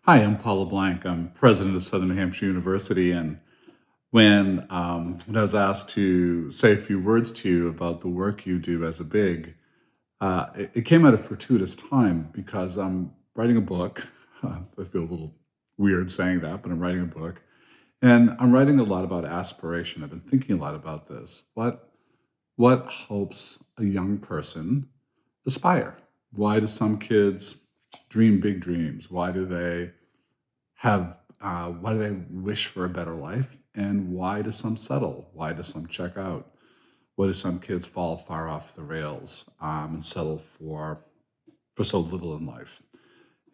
Hi, I'm Paul LeBlanc. I'm president of Southern New Hampshire University. And when I was asked to say a few words to you about the work you do as a big, it came at a fortuitous time because I'm writing a book. I feel a little weird saying that, but I'm writing a book. And I'm writing a lot about aspiration. I've been thinking a lot about this. What helps a young person aspire? Why do some kids dream big dreams? Why do they wish for a better life? And why do some settle? Why do some check out? Why do some kids fall far off the rails and settle for so little in life?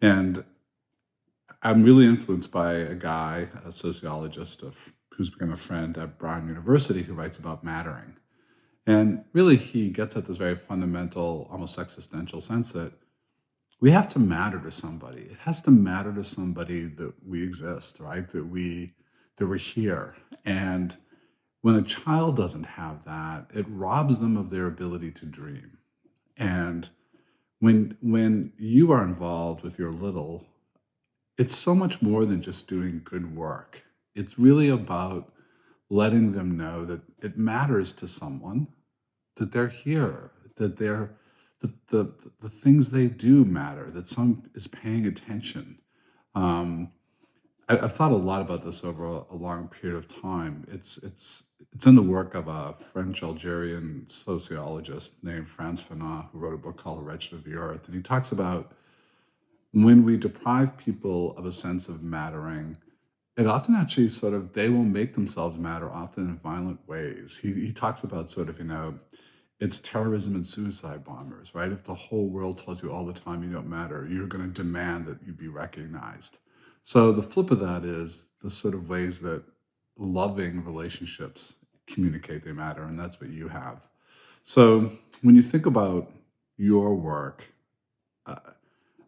And I'm really influenced by a guy, a sociologist who's become a friend at Brown University, who writes about mattering. And really, he gets at this very fundamental, almost existential sense that we have to matter to somebody. It has to matter to somebody that we exist, right? That we're here. And when a child doesn't have that, it robs them of their ability to dream. And when you are involved with your little, it's so much more than just doing good work. It's really about letting them know that it matters to someone, that they're here, that the things they do matter, that some is paying attention. Um, I've thought a lot about this over a long period of time. It's in the work of a French Algerian sociologist named Frantz Fanon, who wrote a book called The Wretched of the Earth, and he talks about when we deprive people of a sense of mattering, it often actually sort of they will make themselves matter, often in violent ways. He talks about sort of it's terrorism and suicide bombers, right? If the whole world tells you all the time you don't matter, you're going to demand that you be recognized. So the flip of that is the sort of ways that loving relationships communicate they matter, and that's what you have. So when you think about your work, uh,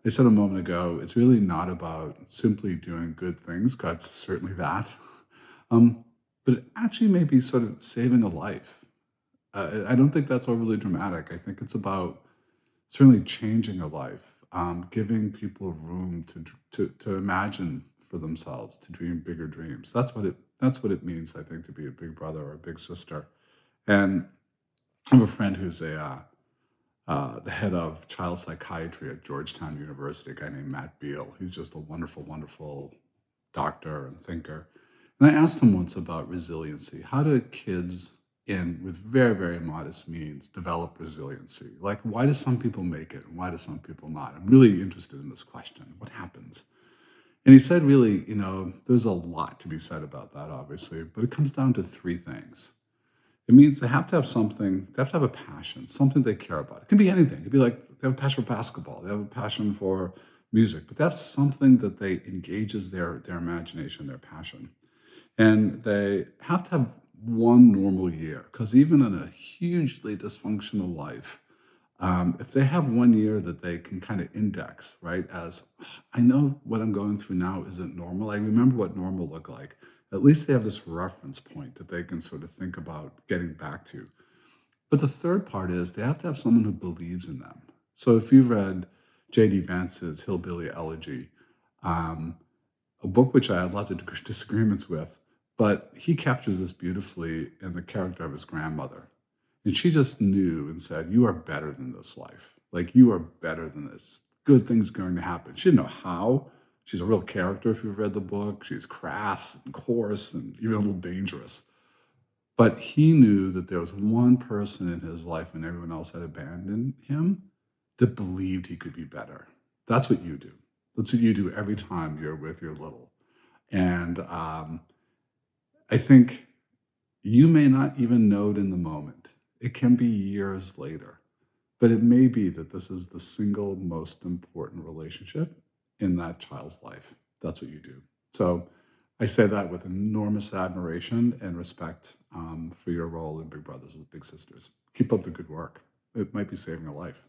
I said a moment ago, it's really not about simply doing good things. God's certainly that. Um, but it actually may be sort of saving a life. I don't think that's overly dramatic. I think it's about certainly changing a life, giving people room to imagine for themselves, to dream bigger dreams. That's what it means, I think, to be a big brother or a big sister. And I have a friend who's the head of child psychiatry at Georgetown University, a guy named Matt Beal. He's just a wonderful, wonderful doctor and thinker. And I asked him once about resiliency. How do kids with very, very modest means develop resiliency? Like, why do some people make it and why do some people not? I'm really interested in this question. What happens? And he said, really, there's a lot to be said about that, obviously, but it comes down to three things. It means they have to have a passion, something they care about. It can be anything. It could be like they have a passion for basketball, they have a passion for music, but that's something that they engages their imagination, their passion. And they have to have one normal year, because even in a hugely dysfunctional life, if they have one year that they can kind of index, right, as I know what I'm going through now isn't normal. I remember what normal looked like. At least they have this reference point that they can sort of think about getting back to. But the third part is they have to have someone who believes in them. So if you've read J.D. Vance's Hillbilly Elegy, um, a book which I had lots of disagreements with, but he captures this beautifully in the character of his grandmother. And she just knew and said, "You are better than this life. Like, you are better than this. Good things are going to happen." She didn't know how. She's a real character if you've read the book. She's crass and coarse and even a little dangerous. But he knew that there was one person in his life when everyone else had abandoned him that believed he could be better. That's what you do. That's what you do every time you're with your little. And I think you may not even know it in the moment. It can be years later. But it may be that this is the single most important relationship in that child's life. That's what you do. So I say that with enormous admiration and respect for your role in Big Brothers and Big Sisters. Keep up the good work. It might be saving a life.